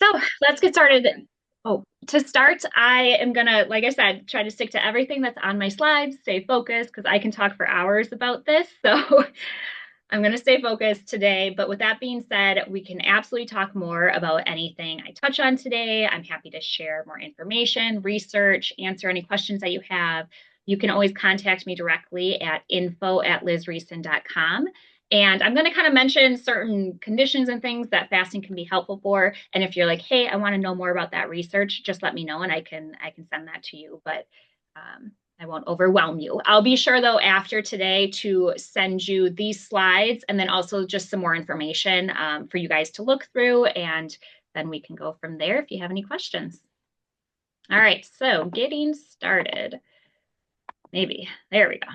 So let's get started. Oh, to start, I am gonna, like I said, try to stick to everything that's on my slides, stay focused because I can talk for hours about this. So I'm gonna stay focused today. But with that being said, we can absolutely talk more about anything I touch on today. I'm happy to share more information, research, answer any questions that you have. You can always contact me directly at info@lizreason.com. And I'm going to kind of mention certain conditions and things that fasting can be helpful for. And if you're like, hey, I want to know more about that research, just let me know and I can send that to you. But I won't overwhelm you. I'll be sure though after today to send you these slides and then also just some more information for you guys to look through, and then we can go from there if you have any questions. All right, so getting started. Maybe. There we go.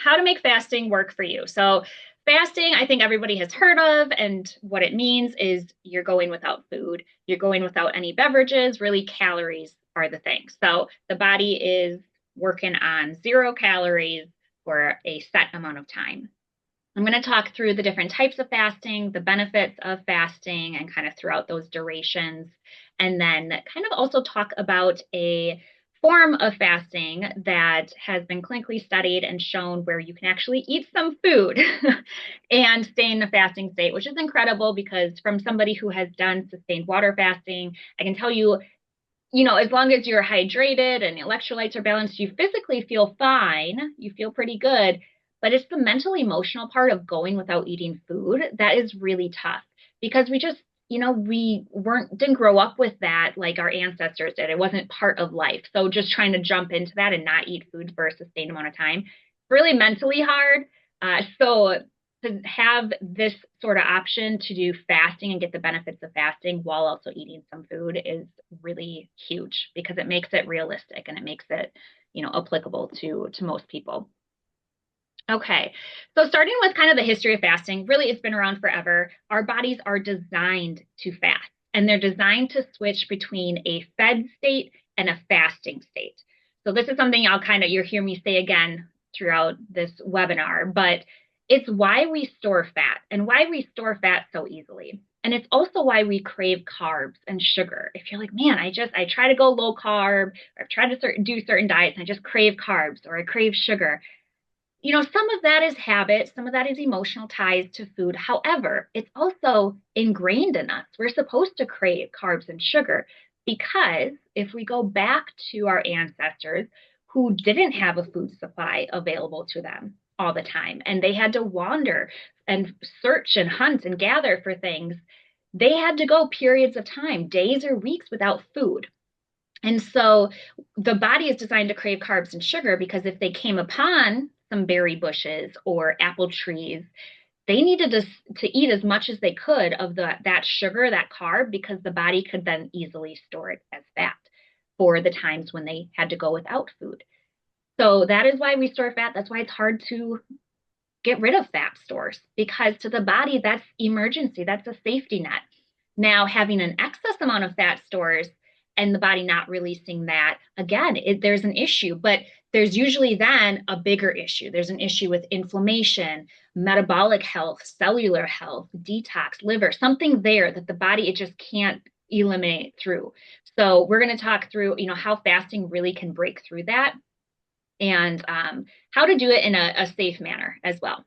How to make fasting work for you. So fasting, I think everybody has heard of, and what it means is you're going without food, you're going without any beverages, really calories are the thing. So the body is working on 0 calories for a set amount of time. I'm going to talk through the different types of fasting, the benefits of fasting, and kind of throughout those durations. And then kind of also talk about a form of fasting that has been clinically studied and shown where you can actually eat some food and stay in a fasting state, which is incredible because from somebody who has done sustained water fasting, I can tell you, as long as you're hydrated and electrolytes are balanced, you physically feel fine. You feel pretty good. But it's the mental emotional part of going without eating food that is really tough because we just, we didn't grow up with that like our ancestors did. It wasn't part of life. So just trying to jump into that and not eat food for a sustained amount of time, really mentally hard. So to have this sort of option to do fasting and get the benefits of fasting while also eating some food is really huge because it makes it realistic and it makes it, applicable to most people. Okay, so starting with kind of the history of fasting, really it's been around forever. Our bodies are designed to fast, and they're designed to switch between a fed state and a fasting state. So this is something you'll hear me say again throughout this webinar, but it's why we store fat and why we store fat so easily. And it's also why we crave carbs and sugar. If you're like, man, I try to go low carb, or I've tried to do certain diets, and I just crave carbs or I crave sugar. Some of that is habit, some of that is emotional ties to food. However, it's also ingrained in us. We're supposed to crave carbs and sugar because if we go back to our ancestors who didn't have a food supply available to them all the time, and they had to wander and search and hunt and gather for things, they had to go periods of time, days or weeks without food. And so the body is designed to crave carbs and sugar because if they came upon some berry bushes or apple trees, they needed to eat as much as they could of that sugar, that carb, because the body could then easily store it as fat for the times when they had to go without food. So that is why we store fat. That's why it's hard to get rid of fat stores because to the body, that's emergency. That's a safety net. Now, having an excess amount of fat stores and the body not releasing that, again, there's an issue, but there's usually then a bigger issue. There's an issue with inflammation, metabolic health, cellular health, detox, liver, something there that the body, it just can't eliminate through. So we're going to talk through, how fasting really can break through that and how to do it in a safe manner as well.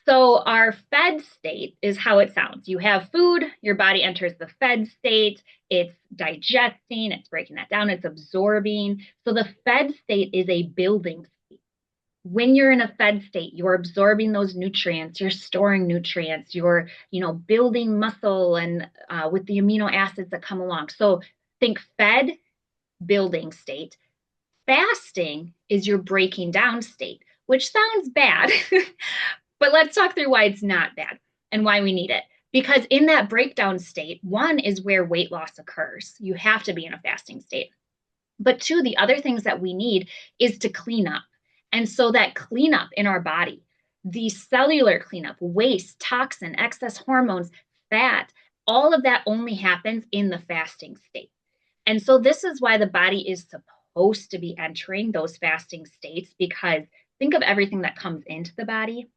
So our fed state is how it sounds. You have food, your body enters the fed state, it's digesting, it's breaking that down, it's absorbing. So the fed state is a building state. When you're in a fed state, you're absorbing those nutrients, you're storing nutrients, you're, building muscle and with the amino acids that come along. So think fed, building state. Fasting is your breaking down state, which sounds bad. But let's talk through why it's not bad and why we need it. Because in that breakdown state, one is where weight loss occurs. You have to be in a fasting state. But two, the other things that we need is to clean up. And so that cleanup in our body, the cellular cleanup, waste, toxin, excess hormones, fat, all of that only happens in the fasting state. And so this is why the body is supposed to be entering those fasting states, because think of everything that comes into the body.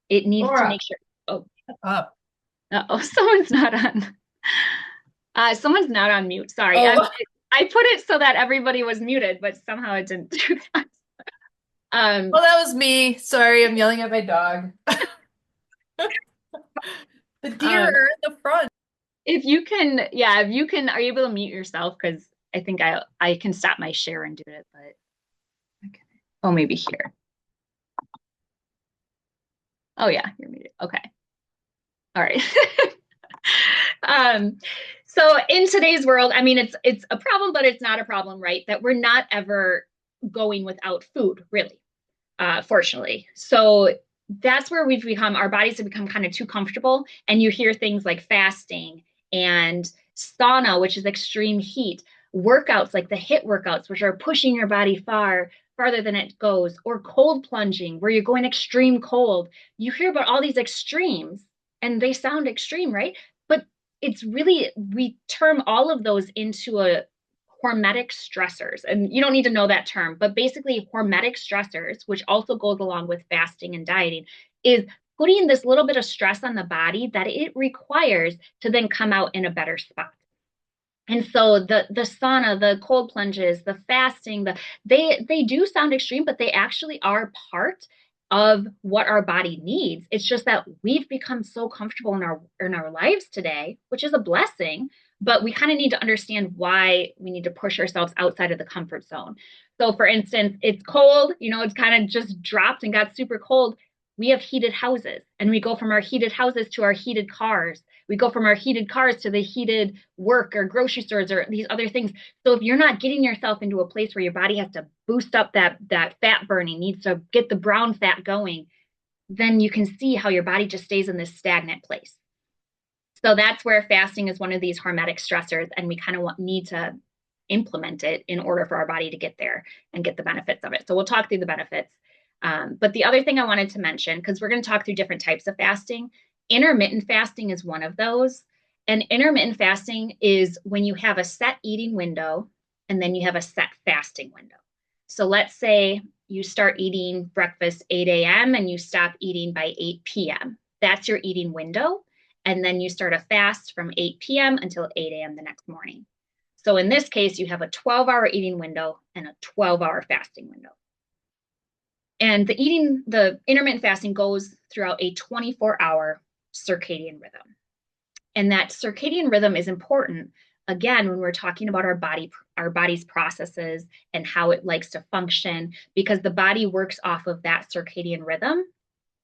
It needs to Laura, make sure. Oh, up. oh, someone's not on. Someone's not on mute. Sorry. Oh, I put it so that everybody was muted, but somehow it didn't do that. well, Um, that was me. Sorry, I'm yelling at my dog. The deer um, are in the front. if you can, yeah, if you can, are you able to mute yourself? Because I think I can stop my share and do it, but okay. Oh, maybe here. Oh yeah, you're muted. Okay. All right. Um, so in today's world, I mean, it's a problem, but it's not a problem, right? That we're not ever going without food, really, fortunately. So that's where our bodies have become kind of too comfortable. And you hear things like fasting and sauna, which is extreme heat, workouts like the HIIT workouts, which are pushing your body farther than it goes, or cold plunging, where you're going extreme cold. You hear about all these extremes and they sound extreme, right? But it's really, we term all of those into a hormetic stressors. And you don't need to know that term, but basically, hormetic stressors, which also goes along with fasting and dieting, is putting this little bit of stress on the body that it requires to then come out in a better spot. And so the sauna, the cold plunges, the fasting, they do sound extreme, but they actually are part of what our body needs. It's just that we've become so comfortable in our lives today, which is a blessing, but we kind of need to understand why we need to push ourselves outside of the comfort zone. So for instance, it's cold, it's kind of just dropped and got super cold. We have heated houses and we go from our heated houses to our heated cars. We go from our heated cars to the heated work or grocery stores or these other things. So if you're not getting yourself into a place where your body has to boost up that fat burning, needs to get the brown fat going, then you can see how your body just stays in this stagnant place. So that's where fasting is one of these hormetic stressors, and we kind of need to implement it in order for our body to get there and get the benefits of it. So we'll talk through the benefits. But the other thing I wanted to mention, because we're going to talk through different types of fasting, intermittent fasting is one of those. And intermittent fasting is when you have a set eating window and then you have a set fasting window. So let's say you start eating breakfast 8 a.m. and you stop eating by 8 p.m. That's your eating window. And then you start a fast from 8 p.m. until 8 a.m. the next morning. So in this case, you have a 12-hour eating window and a 12-hour fasting window. And the intermittent fasting goes throughout a 24-hour circadian rhythm. And that circadian rhythm is important, again, when we're talking about our body's processes and how it likes to function, because the body works off of that circadian rhythm.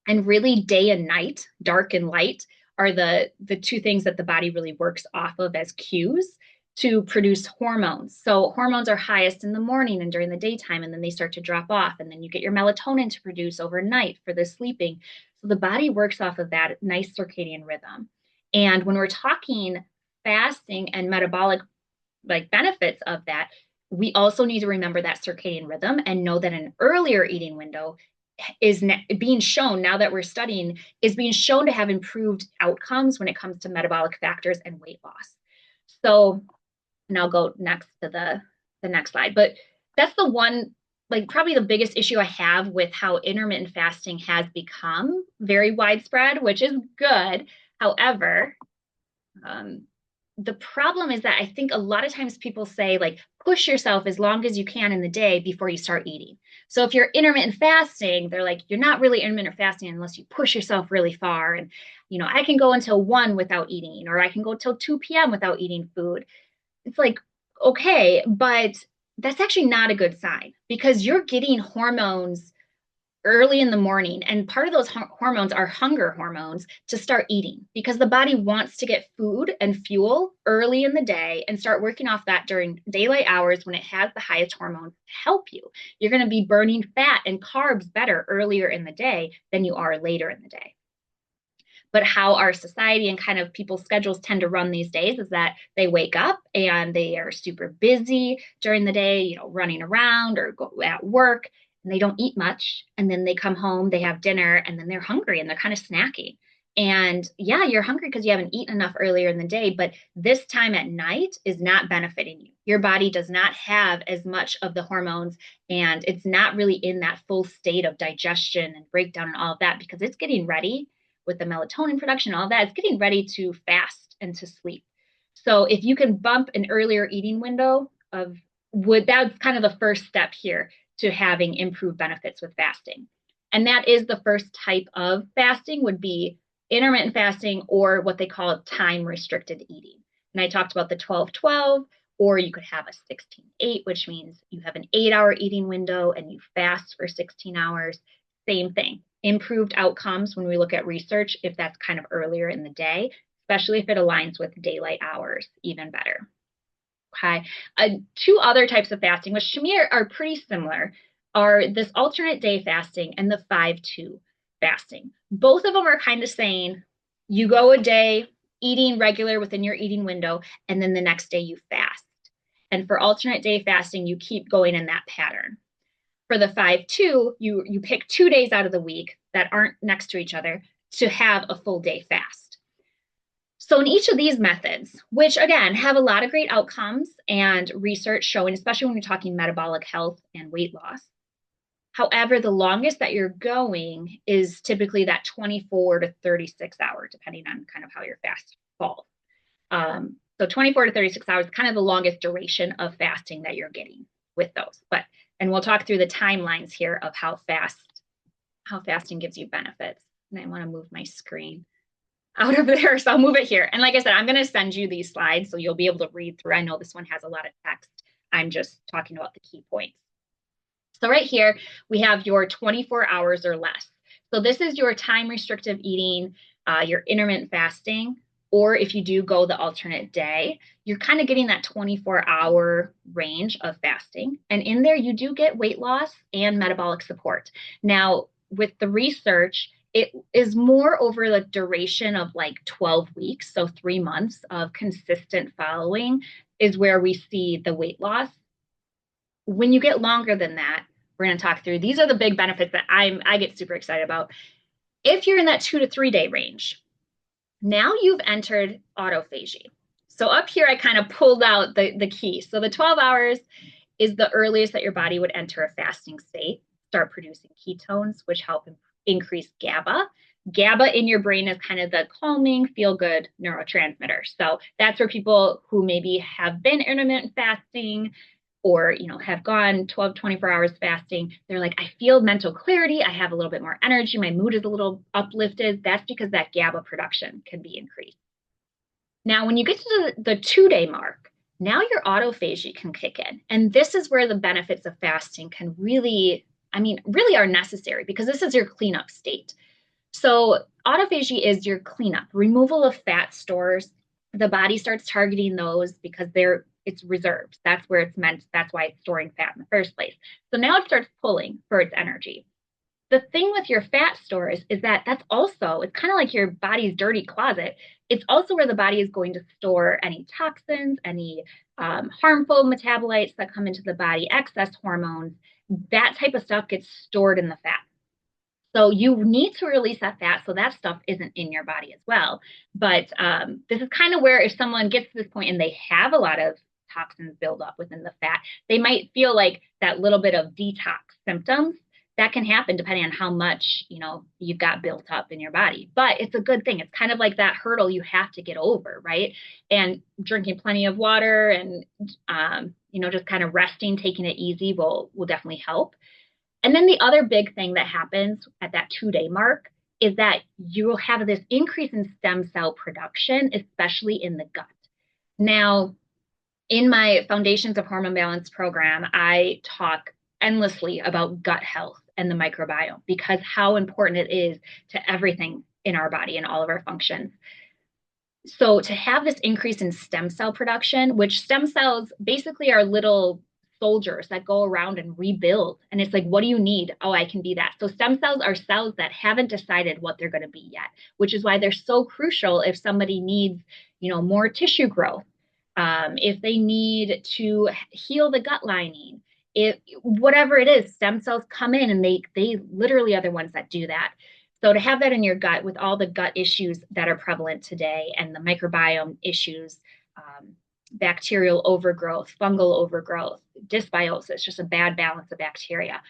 And really, day and night, dark and light, are the two things that the body really works off of as cues to produce hormones. So hormones are highest in the morning and during the daytime, and then they start to drop off. And then you get your melatonin to produce overnight for the sleeping. So the body works off of that nice circadian rhythm. And when we're talking fasting and metabolic like benefits of that, we also need to remember that circadian rhythm and know that an earlier eating window is being shown, now that we're studying, is being shown to have improved outcomes when it comes to metabolic factors and weight loss. So, and I'll go next to the next slide, but that's the one, like probably the biggest issue I have with how intermittent fasting has become very widespread, which is good. However, um, the problem is that I think a lot of times people say, like, push yourself as long as you can in the day before you start eating. So if you're intermittent fasting, they're like, you're not really intermittent fasting unless you push yourself really far. And, I can go until 1 without eating, or I can go till 2 p.m. without eating food. It's like, okay, but that's actually not a good sign because you're getting hormones early in the morning. And part of those hormones are hunger hormones to start eating because the body wants to get food and fuel early in the day and start working off that during daylight hours when it has the highest hormones to help you. You're going to be burning fat and carbs better earlier in the day than you are later in the day. But how our society and kind of people's schedules tend to run these days is that they wake up and they are super busy during the day, running around or go at work, and they don't eat much. And then they come home, they have dinner, and then they're hungry and they're kind of snacking. And yeah, you're hungry because you haven't eaten enough earlier in the day, but this time at night is not benefiting you. Your body does not have as much of the hormones, and it's not really in that full state of digestion and breakdown and all of that because it's getting ready with the melatonin production, all that. It's getting ready to fast and to sleep. So if you can bump an earlier eating window of would that's kind of the first step here to having improved benefits with fasting. And that is the first type of fasting would be intermittent fasting or what they call time restricted eating. And I talked about the 12-12, or you could have a 16-8, which means you have an 8-hour eating window and you fast for 16 hours. Same thing. Improved outcomes when we look at research if that's kind of earlier in the day, especially if it aligns with daylight hours, even better. Okay. Two other types of fasting, which to me are pretty similar, are this alternate day fasting and the 5-2 fasting. Both of them are kind of saying you go a day eating regular within your eating window, and then the next day you fast. And for alternate day fasting, you keep going in that pattern. For the 5-2, you pick 2 days out of the week that aren't next to each other to have a full day fast. So in each of these methods, which again have a lot of great outcomes and research showing, especially when you're talking metabolic health and weight loss. However, the longest that you're going is typically that 24 to 36 hours, depending on kind of how your fast falls. So 24 to 36 hours, kind of the longest duration of fasting that you're getting with those. And we'll talk through the timelines here of how fasting gives you benefits. And I want to move my screen out of there. So I'll move it here. And like I said, I'm going to send you these slides so you'll be able to read through. I know this one has a lot of text. I'm just talking about the key points. So right here, we have your 24 hours or less. So this is your time restrictive eating, your intermittent fasting, or if you do go the alternate day, you're kind of getting that 24-hour range of fasting. And in there, you do get weight loss and metabolic support. Now, with the research, it is more over the duration of like 12 weeks. So 3 months of consistent following is where we see the weight loss. When you get longer than that, we're going to talk through. These are the big benefits that I get super excited about. If you're in that 2 to 3 day range, now you've entered autophagy. So up here, I kind of pulled out the key. So the 12 hours is the earliest that your body would enter a fasting state, start producing ketones, which help increase GABA. GABA in your brain is kind of the calming, feel-good neurotransmitter. So that's where people who maybe have been intermittent fasting or have gone 12, 24 hours fasting, they're like, I feel mental clarity, I have a little bit more energy, my mood is a little uplifted. That's because that GABA production can be increased. Now, when you get to the 2-day mark, now your autophagy can kick in. And this is where the benefits of fasting can really are necessary because this is your cleanup state. So autophagy is your cleanup, removal of fat stores. The body starts targeting those because it's reserves. That's where it's meant. That's why it's storing fat in the first place. So now it starts pulling for its energy. The thing with your fat stores is that it's kind of like your body's dirty closet. It's also where the body is going to store any toxins, any harmful metabolites that come into the body, excess hormones. That type of stuff gets stored in the fat. So you need to release that fat so that stuff isn't in your body as well. But this is kind of where if someone gets to this point and they have a lot of toxins build up within the fat, they might feel like that little bit of detox symptoms. That can happen depending on how much you've got built up in your body. But it's a good thing. It's kind of like that hurdle you have to get over, right? And drinking plenty of water and just kind of resting, taking it easy will definitely help. And then the other big thing that happens at that 2-day mark is that you will have this increase in stem cell production, especially in the gut. Now, in my Foundations of Hormone Balance program, I talk endlessly about gut health and the microbiome because how important it is to everything in our body and all of our functions. So to have this increase in stem cell production, which stem cells basically are little soldiers that go around and rebuild. And it's like, what do you need? Oh, I can be that. So stem cells are cells that haven't decided what they're going to be yet, which is why they're so crucial if somebody needs, more tissue growth, if they need to heal the gut lining, whatever it is, stem cells come in and they literally are the ones that do that. So to have that in your gut with all the gut issues that are prevalent today and the microbiome issues, bacterial overgrowth, fungal overgrowth, dysbiosis, just a bad balance of bacteria.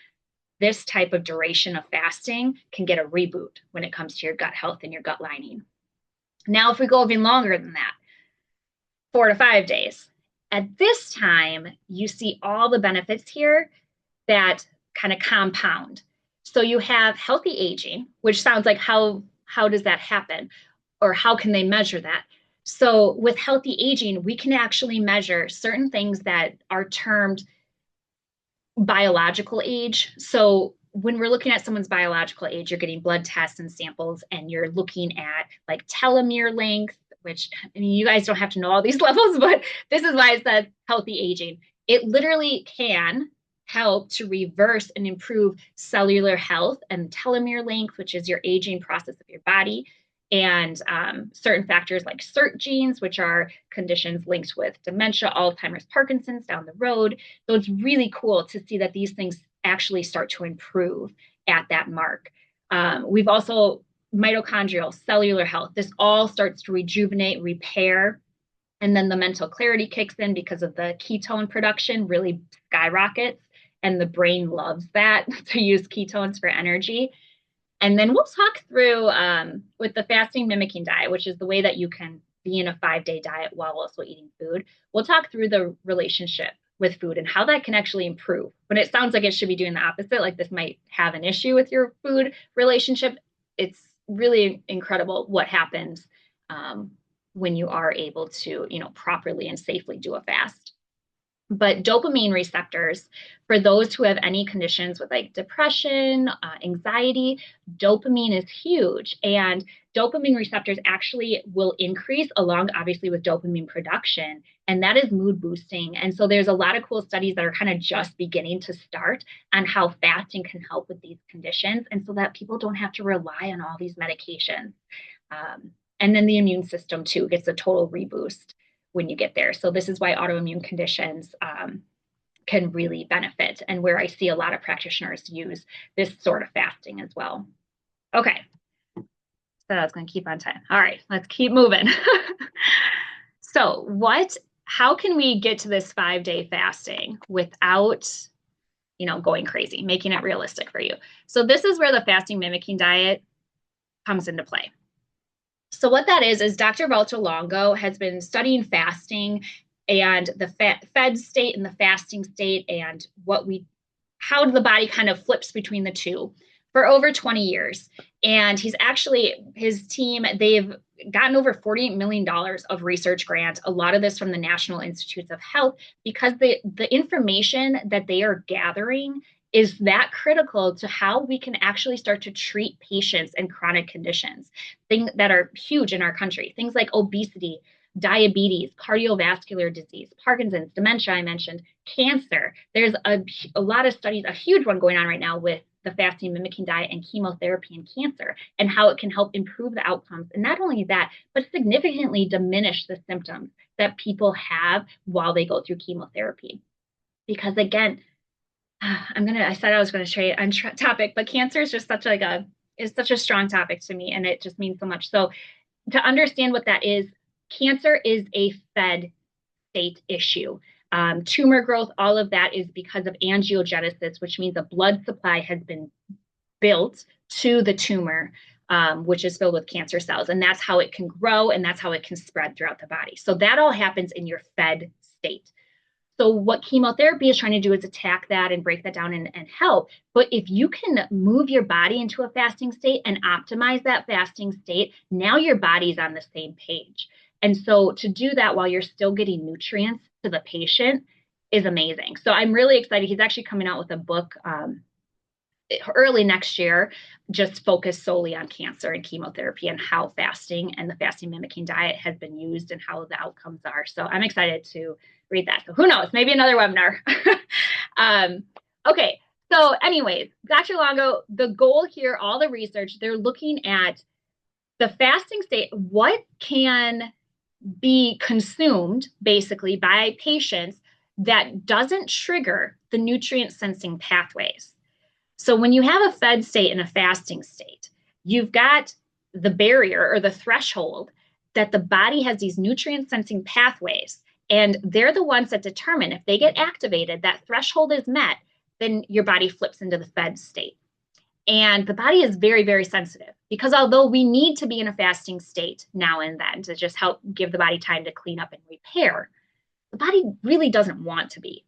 This type of duration of fasting can get a reboot when it comes to your gut health and your gut lining. Now, if we go even longer than that, 4 to 5 days. At this time, you see all the benefits here that kind of compound. So you have healthy aging, which sounds like how does that happen? Or how can they measure that? So with healthy aging, we can actually measure certain things that are termed biological age. So when we're looking at someone's biological age, you're getting blood tests and samples, and you're looking at like telomere length, which I mean, you guys don't have to know all these levels, but this is why it says healthy aging. It literally can help to reverse and improve cellular health and telomere length, which is your aging process of your body, and certain factors like CERT genes, which are conditions linked with dementia, Alzheimer's, Parkinson's down the road. So it's really cool to see that these things actually start to improve at that mark. We've also mitochondrial, cellular health. This all starts to rejuvenate, repair, and then the mental clarity kicks in because of the ketone production really skyrockets, and the brain loves that to use ketones for energy. And then we'll talk through with the fasting mimicking diet, which is the way that you can be in a 5 day diet while also eating food. We'll talk through the relationship with food and how that can actually improve. When it sounds like it should be doing the opposite, like this might have an issue with your food relationship, it's really incredible what happens when you are able to, properly and safely do a fast. But dopamine receptors, for those who have any conditions with like depression, anxiety, dopamine is huge. And dopamine receptors actually will increase along, obviously, with dopamine production. And that is mood boosting. And so there's a lot of cool studies that are kind of just beginning to start on how fasting can help with these conditions. And so that people don't have to rely on all these medications. And then the immune system, too, gets a total reboost when you get there. So this is why autoimmune conditions can really benefit, and where I see a lot of practitioners use this sort of fasting as well. Okay, so that's going to keep on time. All right, let's keep moving. So how can we get to this 5 day fasting without, going crazy, making it realistic for you? So this is where the fasting mimicking diet comes into play. So what that is Dr. Valter Longo has been studying fasting and the fed state and the fasting state, and how the body kind of flips between the two for over 20 years. And his team, they've gotten over $48 million of research grants, a lot of this from the National Institutes of Health, because the information that they are gathering is that critical to how we can actually start to treat patients and chronic conditions, things that are huge in our country, things like obesity, diabetes, cardiovascular disease, Parkinson's, dementia, I mentioned, cancer. There's a lot of studies, a huge one going on right now with the fasting mimicking diet and chemotherapy and cancer, and how it can help improve the outcomes. And not only that, but significantly diminish the symptoms that people have while they go through chemotherapy. Because again, I said I was going to stray on topic, but cancer is just is such a strong topic to me, and it just means so much. So to understand what that is, cancer is a fed state issue. Tumor growth, all of that is because of angiogenesis, which means a blood supply has been built to the tumor, which is filled with cancer cells. And that's how it can grow, and that's how it can spread throughout the body. So that all happens in your fed state. So what chemotherapy is trying to do is attack that and break that down and help. But if you can move your body into a fasting state and optimize that fasting state, now your body's on the same page. And so to do that while you're still getting nutrients to the patient is amazing. So I'm really excited. He's actually coming out with a book early next year, just focused solely on cancer and chemotherapy and how fasting and the fasting mimicking diet has been used and how the outcomes are. So I'm excited to read that. So who knows, maybe another webinar. Okay. So anyways, Dr. Longo, the goal here, all the research, they're looking at the fasting state, what can be consumed basically by patients that doesn't trigger the nutrient sensing pathways. So when you have a fed state and a fasting state, you've got the barrier or the threshold that the body has these nutrient sensing pathways, and they're the ones that determine if they get activated, that threshold is met, then your body flips into the fed state. And the body is very, very sensitive because although we need to be in a fasting state now and then to just help give the body time to clean up and repair, the body really doesn't want to be.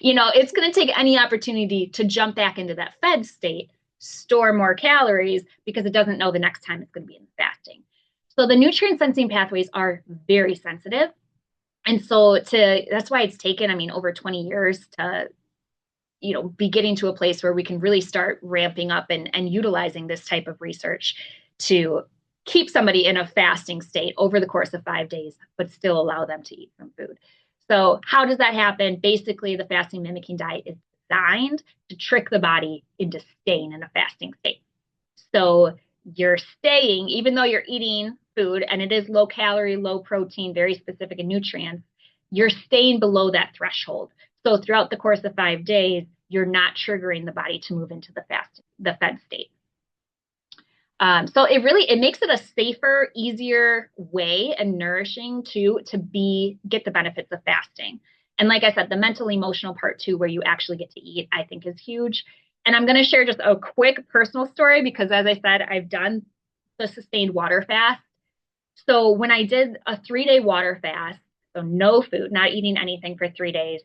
It's going to take any opportunity to jump back into that fed state, store more calories because it doesn't know the next time it's going to be in fasting. So the nutrient sensing pathways are very sensitive. And so that's why it's taken, I mean, over 20 years to, be getting to a place where we can really start ramping up and utilizing this type of research to keep somebody in a fasting state over the course of 5 days, but still allow them to eat some food. So how does that happen? Basically, the fasting mimicking diet is designed to trick the body into staying in a fasting state. So you're staying, even though you're eating food and it is low calorie, low protein, very specific in nutrients, you're staying below that threshold. So throughout the course of 5 days, you're not triggering the body to move into the fed state. So it makes it a safer, easier way and nourishing to get the benefits of fasting. And like I said, the mental emotional part too, where you actually get to eat, I think is huge. And I'm going to share just a quick personal story because, as I said, I've done the sustained water fast. So when I did a 3-day water fast, so no food, not eating anything for 3 days,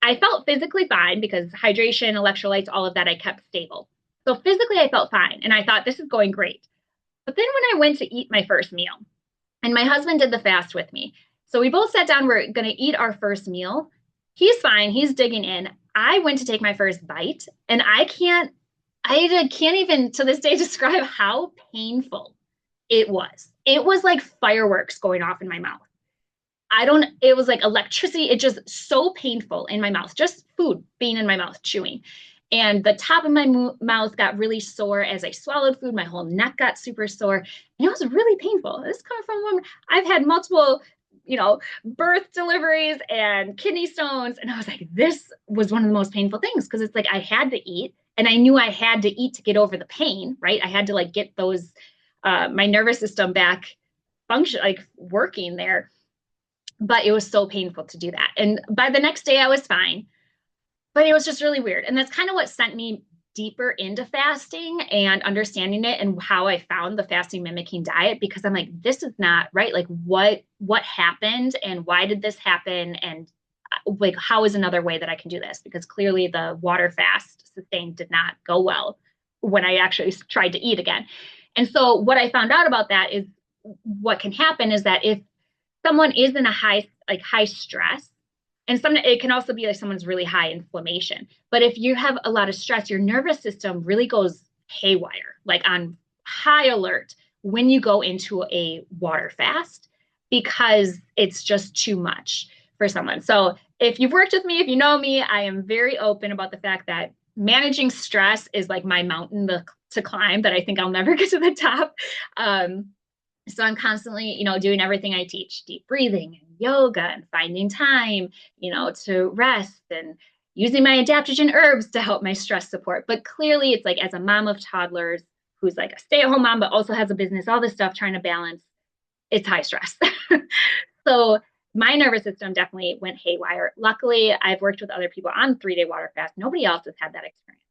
I felt physically fine because hydration, electrolytes, all of that, I kept stable. So physically, I felt fine. And I thought, this is going great. But then when I went to eat my first meal, and my husband did the fast with me. So we both sat down, we're going to eat our first meal. He's fine, he's digging in. I went to take my first bite, and I can't even to this day describe how painful it was. It was like fireworks going off in my mouth. It was like electricity. It just so painful in my mouth, just food being in my mouth, chewing. And the top of my mouth got really sore as I swallowed food. My whole neck got super sore. And it was really painful. This is coming from a woman. I've had multiple, birth deliveries and kidney stones. And I was like, this was one of the most painful things because it's like I had to eat and I knew I had to eat to get over the pain, right? I had to like get my nervous system back function, like working there. But it was so painful to do that. And by the next day, I was fine. But it was just really weird. And that's kind of what sent me deeper into fasting and understanding it and how I found the fasting mimicking diet because I'm like, this is not right. Like what happened and why did this happen? And like, how is another way that I can do this? Because clearly the water fast sustained did not go well when I actually tried to eat again. And so what I found out about that is what can happen is that if someone is in a high stress, and it can also be like someone's really high inflammation. But if you have a lot of stress, your nervous system really goes haywire, like on high alert when you go into a water fast because it's just too much for someone. So if you've worked with me, if you know me, I am very open about the fact that managing stress is like my mountain to climb that I think I'll never get to the top. So I'm constantly, doing everything I teach, deep breathing and yoga and finding time, to rest and using my adaptogen herbs to help my stress support. But clearly it's like as a mom of toddlers who's like a stay-at-home mom, but also has a business, all this stuff trying to balance, it's high stress. So my nervous system definitely went haywire. Luckily, I've worked with other people on 3-day water fast. Nobody else has had that experience.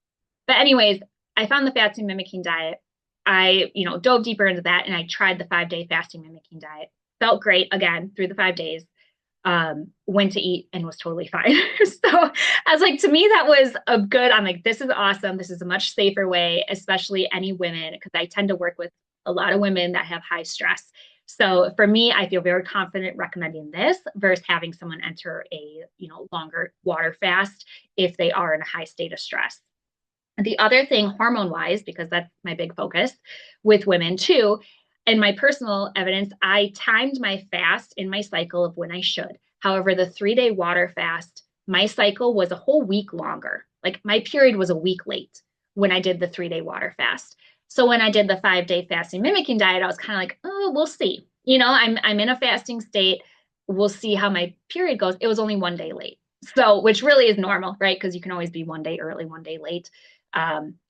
But anyways, I found the fasting mimicking diet. I, dove deeper into that and I tried the 5-day fasting mimicking diet. Felt great again through the 5 days. Went to eat and was totally fine. So I was like, to me, that was I'm like, this is awesome. This is a much safer way, especially any women, because I tend to work with a lot of women that have high stress. So for me, I feel very confident recommending this versus having someone enter a, longer water fast if they are in a high state of stress. The other thing, hormone wise, because that's my big focus with women too, and my personal evidence, I timed my fast in my cycle of when I should. However, the 3-day water fast, my cycle was a whole week longer. Like my period was a week late when I did the 3-day water fast. So when I did the 5-day fasting mimicking diet, I was kind of like, oh, we'll see. I'm in a fasting state. We'll see how my period goes. It was only 1 day late. So, which really is normal, right? Because you can always be 1 day early, 1 day late.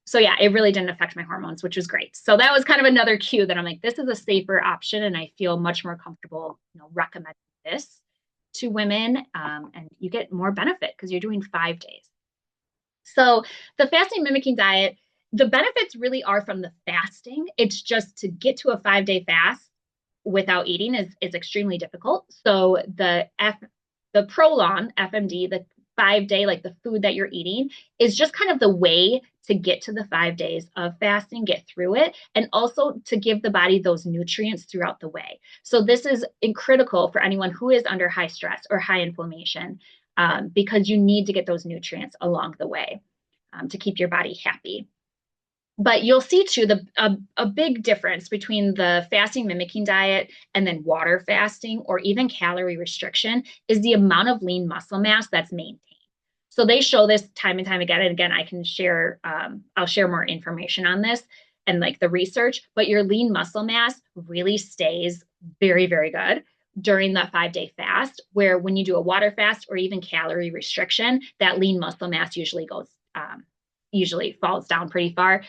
So yeah, it really didn't affect my hormones, which was great. So that was kind of another cue that I'm like, this is a safer option. And I feel much more comfortable, recommending this to women. And you get more benefit because you're doing 5 days. So the fasting mimicking diet The benefits really are from the fasting. It's just to get to a 5 day fast without eating is extremely difficult. So the Prolon FMD, the 5 day, like the food that you're eating, is just kind of the way to get to the 5 days of fasting, get through it, and also to give the body those nutrients throughout the way. So this is critical for anyone who is under high stress or high inflammation, because you need to get those nutrients along the way, to keep your body happy. But you'll see too a big difference between the fasting mimicking diet and then water fasting or even calorie restriction is the amount of lean muscle mass that's maintained. So they show this time and time again. And again, I can share, I'll share more information on this and like the research, but your lean muscle mass really stays very, very good during that 5 day fast, where when you do a water fast or even calorie restriction, that lean muscle mass usually falls down pretty far.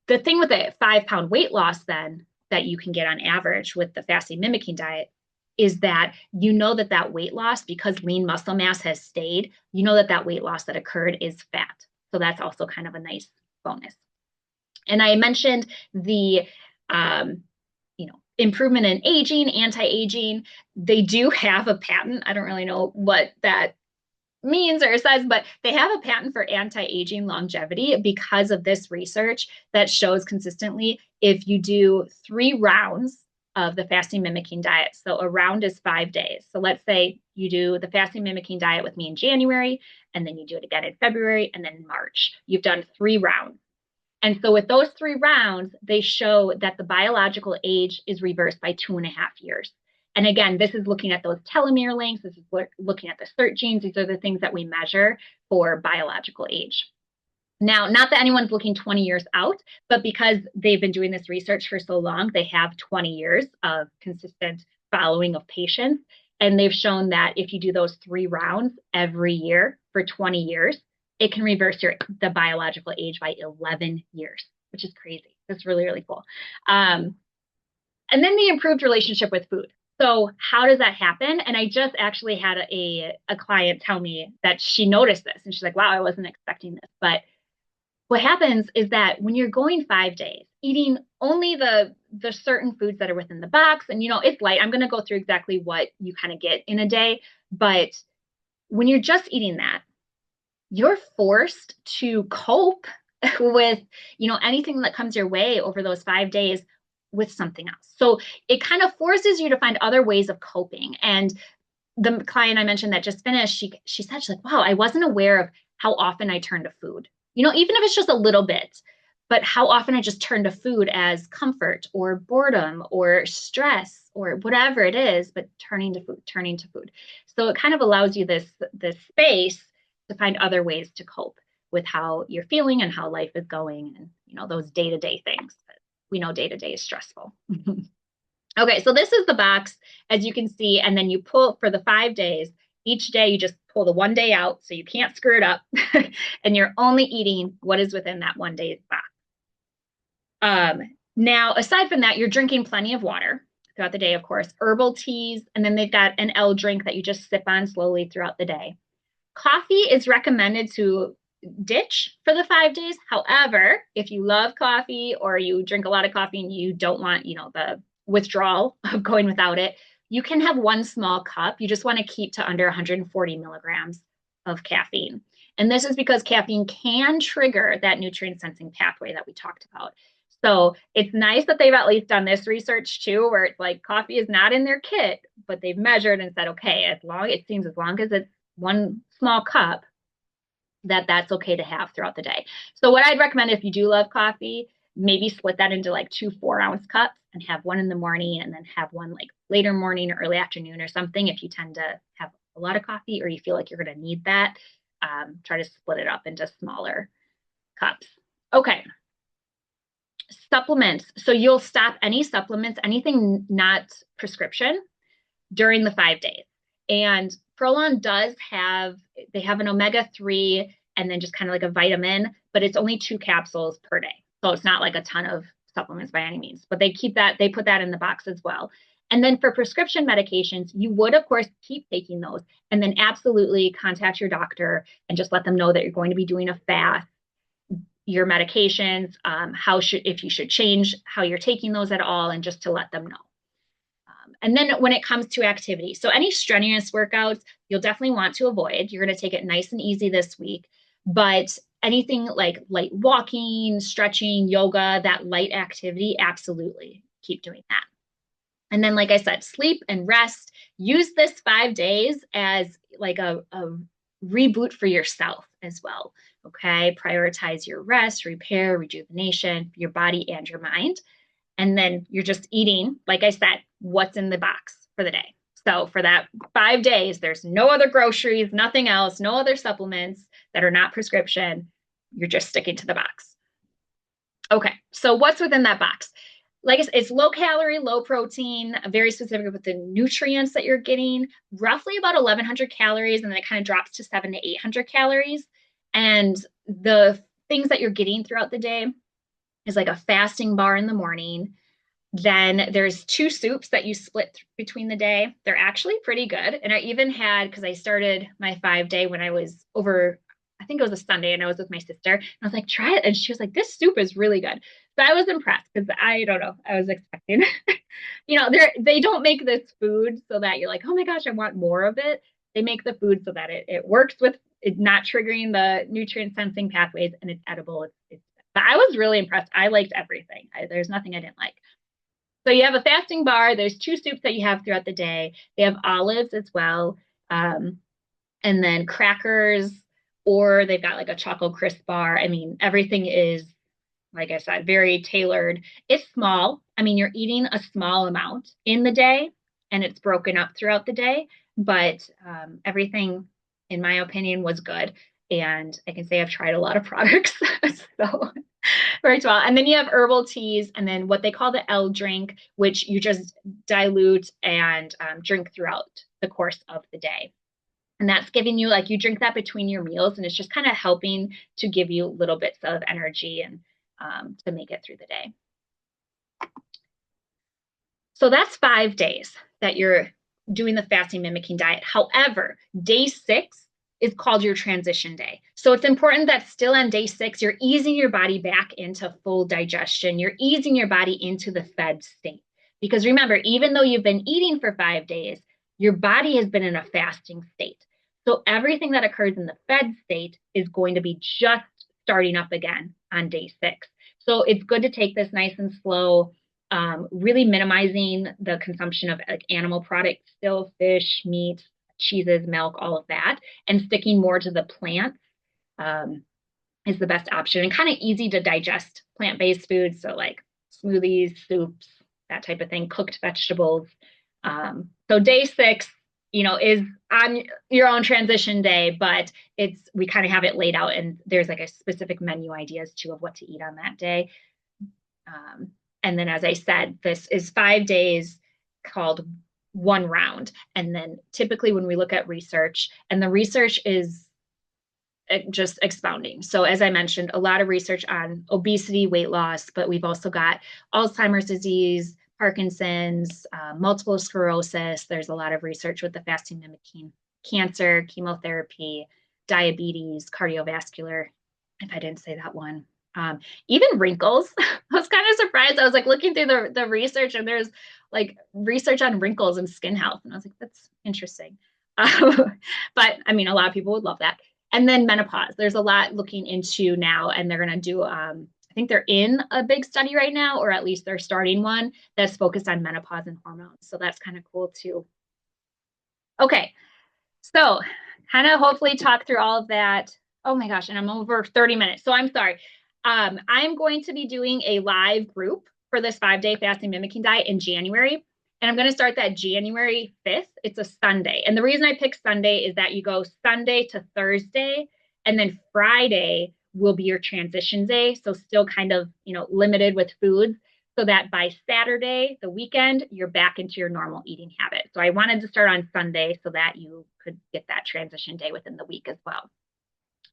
The thing with a 5 pound weight loss then that you can get on average with the fasting mimicking diet is that you know that that weight loss, because lean muscle mass has stayed, you know that that weight loss that occurred is fat. So that's also kind of a nice bonus. And I mentioned the improvement in aging, anti-aging. They do have a patent. I don't really know what that means or says, but they have a patent for anti-aging longevity because of this research that shows consistently if you do 3 rounds of the fasting mimicking diet. So a round is 5 days. So let's say you do the fasting mimicking diet with me in January, and then you do it again in February, and then in March. You've done 3 rounds. And so with those 3 rounds, they show that the biological age is reversed by 2.5 years. And again, this is looking at those telomere lengths. This is looking at the CERT genes. These are the things that we measure for biological age. Now, not that anyone's looking 20 years out, but because they've been doing this research for so long, they have 20 years of consistent following of patients. And they've shown that if you do those 3 rounds every year for 20 years, it can reverse the biological age by 11 years, which is crazy. That's really, really cool. And then the improved relationship with food. So how does that happen? And I just actually had a client tell me that she noticed this, and she's like, wow, I wasn't expecting this. But what happens is that when you're going 5 days, eating only the certain foods that are within the box, and it's light. I'm going to go through exactly what you kind of get in a day. But when you're just eating that, you're forced to cope with, anything that comes your way over those 5 days with something else. So it kind of forces you to find other ways of coping. And the client I mentioned that just finished, she said, she's like, wow, I wasn't aware of how often I turn to food, even if it's just a little bit, but how often I just turn to food as comfort or boredom or stress or whatever it is, but turning to food. So it kind of allows you this space to find other ways to cope with how you're feeling and how life is going, and those day-to-day things. But we know day-to-day is stressful. Okay, so this is the box, as you can see, and then you pull for the 5 days. Each day you just pull the one day out, so you can't screw it up, and you're only eating what is within that one day box. Now, aside from that, you're drinking plenty of water throughout the day, of course, herbal teas, and then they've got an L drink that you just sip on slowly throughout the day. Coffee is recommended to ditch for the 5 days. However, if you love coffee or you drink a lot of coffee and you don't want, the withdrawal of going without it, you can have one small cup. You just want to keep to under 140 milligrams of caffeine. And this is because caffeine can trigger that nutrient sensing pathway that we talked about. So it's nice that they've at least done this research too, where it's like coffee is not in their kit, but they've measured and said, okay, as long as it's one small cup, that's okay to have throughout the day. So what I'd recommend, if you do love coffee, maybe split that into like 2 4-ounce cups and have one in the morning and then have one like later morning or early afternoon or something. If you tend to have a lot of coffee or you feel like you're going to need that, try to split it up into smaller cups. Okay. Supplements. So you'll stop any supplements, anything not prescription, during the 5 days. And Prolon they have an omega-3 and then just kind of like a vitamin, but it's only 2 capsules per day. So it's not like a ton of supplements by any means, but they put that in the box as well. And then for prescription medications, you would, of course, keep taking those and then absolutely contact your doctor and just let them know that you're going to be doing a fast. your medications, if you should change how you're taking those at all, and just to let them know. And then when it comes to activity, so any strenuous workouts, you'll definitely want to avoid. You're going to take it nice and easy this week. But anything like light walking, stretching, yoga, that light activity, absolutely keep doing that. And then, like I said, sleep and rest. Use this 5 days as like a reboot for yourself as well. Okay. Prioritize your rest, repair, rejuvenation, your body and your mind. And then you're just eating, like I said, what's in the box for the day. So for that 5 days, there's no other groceries, nothing else, no other supplements that are not prescription. You're just sticking to the box. Okay, so what's within that box? Like I said, it's low calorie, low protein, very specific with the nutrients that you're getting, roughly about 1,100 calories, and then it kind of drops to 700 to 800 calories. And the things that you're getting throughout the day is like a fasting bar in the morning. Then there's 2 soups that you split between the day. They're actually pretty good. And I even had, because I started my 5 day when I was over, I think it was a Sunday, and I was with my sister. And I was like, try it. And she was like, this soup is really good. So I was impressed because I don't know, I was expecting, they don't make this food so that you're like, oh my gosh, I want more of it. They make the food so that it works with it not triggering the nutrient sensing pathways, and it's edible. But I was really impressed. I liked everything. There's nothing I didn't like. So you have a fasting bar. There's 2 soups that you have throughout the day. They have olives as well, and then crackers, or they've got like a chocolate crisp bar. I mean, everything is, like I said, very tailored. It's small. I mean, you're eating a small amount in the day, and it's broken up throughout the day. But everything, in my opinion, was good. And I can say I've tried a lot of products. So works well. And then you have herbal teas, and then what they call the L drink, which you just dilute and drink throughout the course of the day. And that's giving you, like, you drink that between your meals, and it's just kind of helping to give you little bits of energy and to make it through the day. So that's 5 days that you're doing the fasting mimicking diet. However, day 6 is called your transition day. So it's important that still on day 6, you're easing your body back into full digestion. You're easing your body into the fed state. Because remember, even though you've been eating for 5 days, your body has been in a fasting state. So everything that occurs in the fed state is going to be just starting up again on day 6. So it's good to take this nice and slow, really minimizing the consumption of like animal products, still fish, meat, cheeses, milk, all of that, and sticking more to the plants is the best option, and kind of easy to digest plant-based foods. So like smoothies, soups, that type of thing, cooked vegetables. So day 6, is on your own transition day, but we kind of have it laid out, and there's like a specific menu ideas too of what to eat on that day. And then, as I said, this is 5 days called one round. And then typically when we look at research, and the research is just expounding. So as I mentioned, a lot of research on obesity, weight loss, but we've also got Alzheimer's disease, Parkinson's, multiple sclerosis. There's a lot of research with the fasting mimicking cancer, chemotherapy, diabetes, cardiovascular, if I didn't say that one. Even wrinkles. I was kind of surprised. I was like looking through the research, and there's like research on wrinkles and skin health. And I was like, that's interesting. But I mean, a lot of people would love that. And then menopause. There's a lot looking into now, and they're going to do, I think they're in a big study right now, or at least they're starting one that's focused on menopause and hormones. So that's kind of cool too. Okay. So kind of hopefully talk through all of that. Oh my gosh. And I'm over 30 minutes. So I'm sorry. I'm going to be doing a live group for this 5-day fasting mimicking diet in January. And I'm going to start that January 5th. It's a Sunday. And the reason I picked Sunday is that you go Sunday to Thursday, and then Friday will be your transition day. So still kind of, limited with foods, so that by Saturday, the weekend, you're back into your normal eating habit. So I wanted to start on Sunday so that you could get that transition day within the week as well.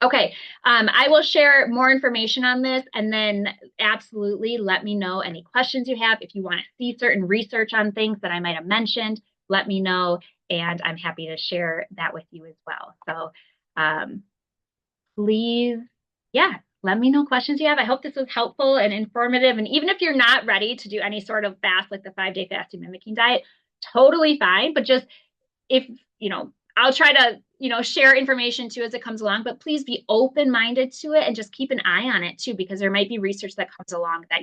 Okay, I will share more information on this, and then absolutely let me know any questions you have. If you want to see certain research on things that I might have mentioned, let me know, and I'm happy to share that with you as well. So please, yeah, let me know questions you have. I hope this was helpful and informative. And even if you're not ready to do any sort of fast, like the 5-day fasting mimicking diet, totally fine. But just if, I'll try to, share information too as it comes along, but please be open-minded to it and just keep an eye on it too, because there might be research that comes along that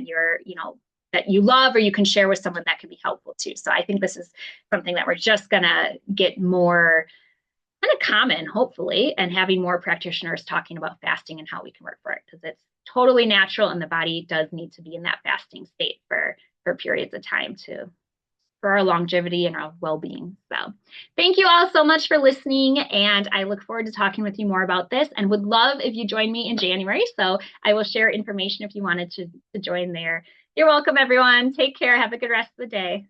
that you love or you can share with someone that can be helpful too. So I think this is something that we're just going to get more kind of common, hopefully, and having more practitioners talking about fasting and how we can work for it, because it's totally natural and the body does need to be in that fasting state for periods of time for our longevity and our well-being. So thank you all so much for listening, and I look forward to talking with you more about this and would love if you join me in January. So I will share information if you wanted to join there. You're welcome, everyone. Take care. Have a good rest of the day.